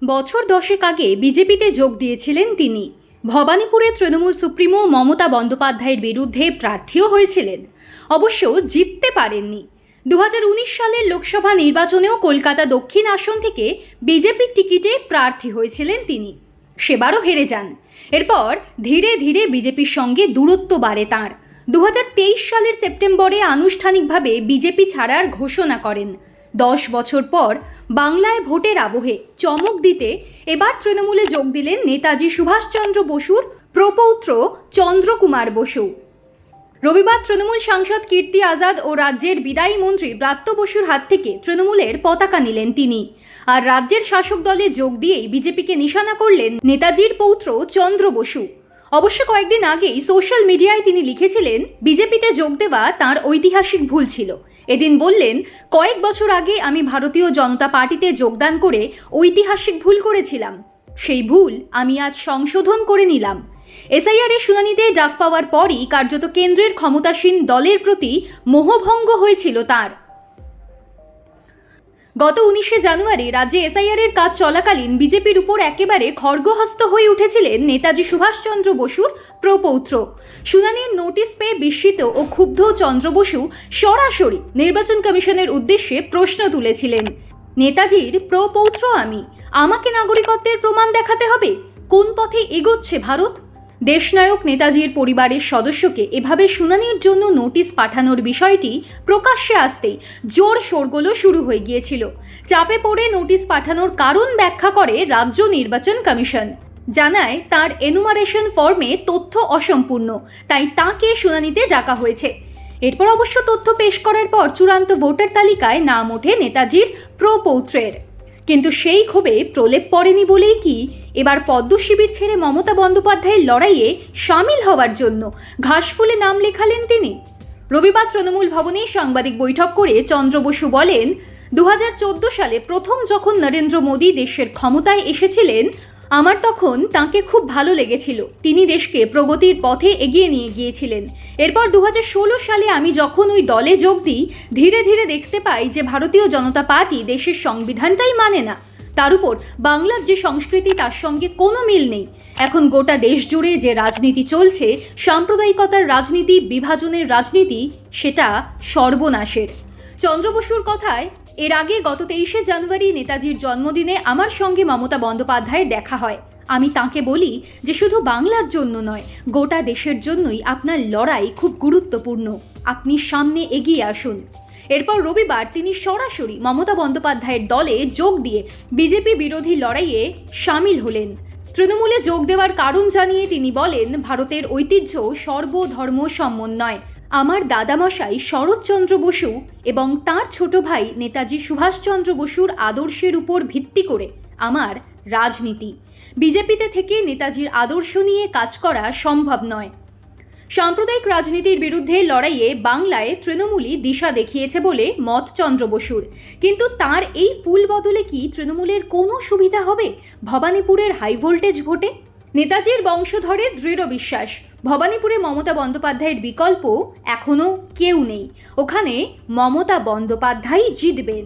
বছর দশেক আগে বিজেপিতে যোগ দিয়েছিলেন তিনি। ভবানীপুরে তৃণমূল সুপ্রিমো মমতা বন্দ্যোপাধ্যায়ের বিরুদ্ধে প্রার্থীও হয়েছিলেন, অবশ্য জিততে পারেননি। 2019 সালের লোকসভা নির্বাচনেও কলকাতা দক্ষিণ আসন থেকে বিজেপির টিকিটে প্রার্থী হয়েছিলেন তিনি, সেবারও হেরে যান। এরপর ধীরে ধীরে বিজেপির সঙ্গে দূরত্ব বাড়ে তাঁর। 2023 সালের সেপ্টেম্বরে আনুষ্ঠানিকভাবে বিজেপি ছাড়ার ঘোষণা করেন। 10 বছর পর বাংলায় ভোটের আবহে চমক দিতে এবার তৃণমূলে যোগ দিলেন নেতাজি সুভাষচন্দ্র বসুর প্রপৌত্র চন্দ্রকুমার বসু। রবিবার তৃণমূল সাংসদ কীর্তি আজাদ ও রাজ্যের বিদায়ী মন্ত্রী ব্রাত্য বসুর হাত থেকে তৃণমূলের পতাকা নিলেন তিনি। আর রাজ্যের শাসক দলে যোগ দিয়েই বিজেপিকে নিশানা করলেন নেতাজির পৌত্র চন্দ্র বসু। অবশ্য কয়েকদিন আগেই সোশ্যাল মিডিয়ায় তিনি লিখেছিলেন, বিজেপিতে যোগ দেওয়া তাঁর ঐতিহাসিক ভুল ছিল। এদিন বললেন, কয়েক বছর আগে আমি ভারতীয় জনতা পার্টিতে যোগদান করে ঐতিহাসিক ভুল করেছিলাম। সেই ভুল আমি আজ সংশোধন করে নিলাম। এসআইআর এর শুনানিতে ডাক পাওয়ার পরই কার্যত কেন্দ্রের ক্ষমতাসীন দলের প্রতি মোহভঙ্গ হয়েছিল তাঁর। গত 19শে জানুয়ারি রাজ্যে এসআইআর এর কাজ চলাকালীন বিজেপির উপর একেবারে খড়গহস্ত হয়ে উঠেছিলেন নেতাজি সুভাষচন্দ্র বসুর প্রপৌত্র। শুনানির নোটিশ পেয়ে বিস্মিত ও ক্ষুব্ধ চন্দ্র বসু সরাসরি নির্বাচন কমিশনের উদ্দেশ্যে প্রশ্ন তুলেছিলেন, নেতাজির প্রপৌত্র আমাকে নাগরিকত্বের প্রমাণ দেখাতে হবে? কোন পথে এগোচ্ছে ভারত? দেশনায়ক নেতাজির পরিবারের সদস্যকে এভাবে শুনানির জন্য নোটিশ পাঠানোর বিষয়টি প্রকাশ্যে আসতেই জোর শোরগোল শুরু হয়ে গিয়েছিল। চাপে পড়ে নোটিশ পাঠানোর কারণ ব্যাখ্যা করে রাজ্য নির্বাচন কমিশন। জানায় তার এনুমারেশন ফর্মে তথ্য অসম্পূর্ণ, তাই তাঁকে শুনানিতে ডাকা হয়েছে। এরপর অবশ্য তথ্য পেশ করার পর চূড়ান্ত ভোটার তালিকায় নাম ওঠে নেতাজির প্রপৌত্রের। কিন্তু সেই ক্ষোভে প্রলেপ পড়েনি বলেই কি এবার পদ্ম শিবির ছেড়ে মমতা বন্দ্যোপাধ্যায়ের লড়াইয়ে সামিল হওয়ার জন্য ঘাসফুলে নাম লেখালেন তিনি। রবিবার তৃণমূল ভবনে সাংবাদিক বৈঠক করে চন্দ্র বসু বলেন, 2014 সালে প্রথম যখন নরেন্দ্র মোদী দেশের ক্ষমতায় এসেছিলেন, আমার তখন তাঁকে খুব ভালো লেগেছিল। তিনি দেশকে প্রগতির পথে এগিয়ে নিয়ে গিয়েছিলেন। এরপর 2016 সালে আমি যখন ওই দলে যোগ দিই, ধীরে ধীরে দেখতে পাই যে ভারতীয় জনতা পার্টি দেশের সংবিধানটাই মানে না। তার উপর বাংলার যে সংস্কৃতি তার সঙ্গে কোনো মিল নেই। এখন গোটা দেশ জুড়ে যে রাজনীতি চলছে, সাম্প্রদায়িকতার রাজনীতি, বিভাজনের রাজনীতি, সেটা সর্বনাশের। চন্দ্র বসুর কথায়, এর আগে গত 23শে জানুয়ারি নেতাজির জন্মদিনে আমার সঙ্গে মমতা বন্দ্যোপাধ্যায়ের দেখা হয়। আমি তাঁকে বলি যে শুধু বাংলার জন্য নয়, গোটা দেশের জন্যই আপনার লড়াই খুব গুরুত্বপূর্ণ। আপনি সামনে এগিয়ে আসুন। এরপর রবিবার তিনি সরাসরি মমতা বন্দ্যোপাধ্যায়ের দলে যোগ দিয়ে বিজেপি বিরোধী লড়াইয়ে সামিল হলেন। তৃণমূলে যোগ দেওয়ার কারণ জানিয়ে তিনি বলেন, ভারতের ঐতিহ্য সর্বধর্ম সমন্বয়। আমার দাদামশাই শরৎচন্দ্র বসু এবং তাঁর ছোট ভাই নেতাজি সুভাষচন্দ্র বসুর আদর্শের উপর ভিত্তি করে আমার রাজনীতি। বিজেপিতে থেকে নেতাজির আদর্শ নিয়ে কাজ করা সম্ভব নয়। সাম্প্রদায়িক রাজনীতির বিরুদ্ধে লড়াইয়ে বাংলায় তৃণমূলই দিশা দেখিয়েছে বলে মত চন্দ্র বসুর। কিন্তু তার এই ফুল বদলে কি তৃণমূলের কোনো সুবিধা হবে ভবানীপুরের হাই ভোল্টেজ ভোটে? নেতাজির বংশধরের দৃঢ় বিশ্বাস, ভবানীপুরে মমতা বন্দ্যোপাধ্যায়ের বিকল্প এখনও কেউ নেই। ওখানে মমতা বন্দ্যোপাধ্যায়ই জিতবেন।